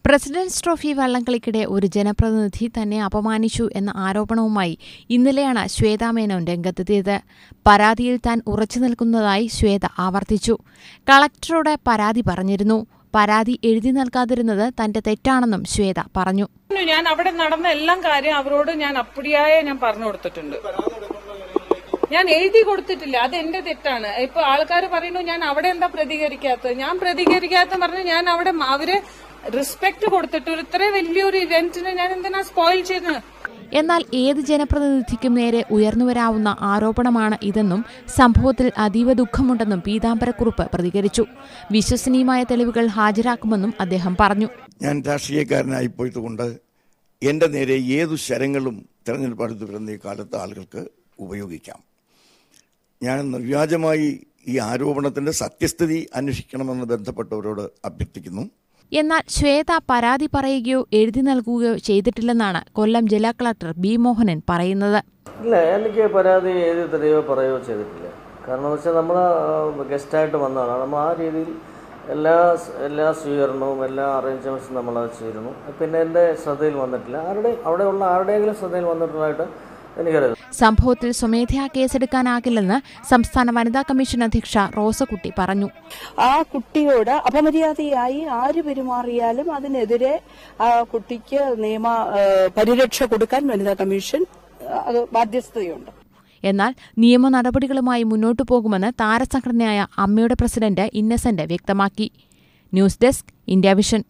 President's trophy വള്ളംകളിക്കിടെ ഒരു ജനപ്രതിനിധി തന്നെ അപമാനിച്ചു എന്ന ആരോപണവുമായി ഇന്നലെയാണ് ശ്വേതാ മേനോൻ രംഗത്തെത്തിയത്. പരാതിയിൽ താൻ ഉറച്ചു നിൽക്കുന്നതായി ശ്വേത ആവർത്തിച്ചു. കളക്ടറോട് പരാതി പറഞ്ഞിരുന്നു. പരാതി എഴുതി നൽകാതിരുന്നത് തന്റെ തെറ്റാണെന്നും ശ്വേത പറഞ്ഞു. ഞാൻ അവിടെ നടന്ന എല്ലാ കാര്യം അവരോട് ഞാൻ പറഞ്ഞു കൊടുത്തിട്ടുണ്ട്. ഞാൻ എഴുതി കൊടുത്തിട്ടില്ല, അത് എന്റെ തെറ്റാണ്. ഇപ്പൊ ആൾക്കാർ പറയുന്നു ഞാൻ അവിടെ എന്താ പ്രതികരിക്കാത്തത്. ഞാൻ പ്രതികരിക്കാത്ത പറഞ്ഞു ഞാൻ അവിടെ അവരെ റെസ്പെക്ട് കൊടുത്തിട്ട് ഇത്ര വലിയൊരു ഇവന്റിന് ഞാൻ എന്തിനാ സ്പോയിൽ ചെയ്തത്. എന്നാൽ ഏത് ജനപ്രതിനിധിക്കും നേരെ ഉയർന്നുവരാവുന്ന ആരോപണമാണ് ഇതെന്നും സംഭവത്തിൽ അതീവ ദുഃഖമുണ്ടെന്നും പീതാംബരക്കുറുപ്പ് പ്രതികരിച്ചു. വിശ്വസനീയമായ തെളിവുകൾ ഹാജരാക്കുമെന്നും അദ്ദേഹം പറഞ്ഞു. ഞാൻ രാഷ്ട്രീയക്കാരനായി പോയതുകൊണ്ട് എന്റെ നേരെ ഏതു ശരങ്ങളും തെരഞ്ഞെടുപ്പ് അടുത്ത് വരുന്ന ഈ കാലത്ത് ആളുകൾക്ക് ഉപയോഗിക്കാം. ഞാൻ വ്യാജമായി ഈ ആരോപണത്തിന്റെ സത്യസ്ഥിതി അന്വേഷിക്കണമെന്ന് ബന്ധപ്പെട്ടവരോട് അഭ്യർത്ഥിക്കുന്നു. എന്നാൽ ശ്വേത പരാതി പറയുകയോ എഴുതി നൽകുകയോ ചെയ്തിട്ടില്ലെന്നാണ് കൊല്ലം ജില്ലാ കളക്ടർ ബി മോഹനൻ പറയുന്നത്. ഇല്ല, എനിക്ക് പരാതി എഴുതി തരികയോ പറയുകയോ ചെയ്തിട്ടില്ല. കാരണം എന്ന് വെച്ചാൽ നമ്മൾ ഗസ്റ്റായിട്ട് വന്നതാണ്. നമ്മൾ ആ രീതിയിൽ എല്ലാ സ്വീകരണവും എല്ലാ അറേഞ്ച്മെൻറ്റ്സും നമ്മളത് ചെയ്തിരുന്നു. പിന്നെ എൻ്റെ ശ്രദ്ധയിൽ വന്നിട്ടില്ല. അവിടെയുള്ള ആരുടെയെങ്കിലും ശ്രദ്ധയിൽ വന്നിട്ടുള്ളതായിട്ട് എനിക്കറിയാം. സംഭവത്തിൽ സ്വമേധയാ കേസെടുക്കാനാകില്ലെന്ന് സംസ്ഥാന വനിതാ കമ്മീഷൻ അധ്യക്ഷ റോസക്കുട്ടി പറഞ്ഞു. ആ കുട്ടിയോട് അപമര്യാദയായി ആര് പെരുമാറിയാലും അതിനെതിരെ ആ കുട്ടിക്ക് നിയമ പരിരക്ഷ കൊടുക്കാൻ വനിതാ കമ്മീഷൻ അത് ബാധ്യസ്ഥതയുണ്ട്. എന്നാൽ നിയമ നടപടികളുമായി മുന്നോട്ടു പോകുമെന്ന് താരസംഘടനയായ അമ്മയുടെ പ്രസിഡന്റ് ഇന്നസെന്റ് വ്യക്തമാക്കി. News desk, India vision.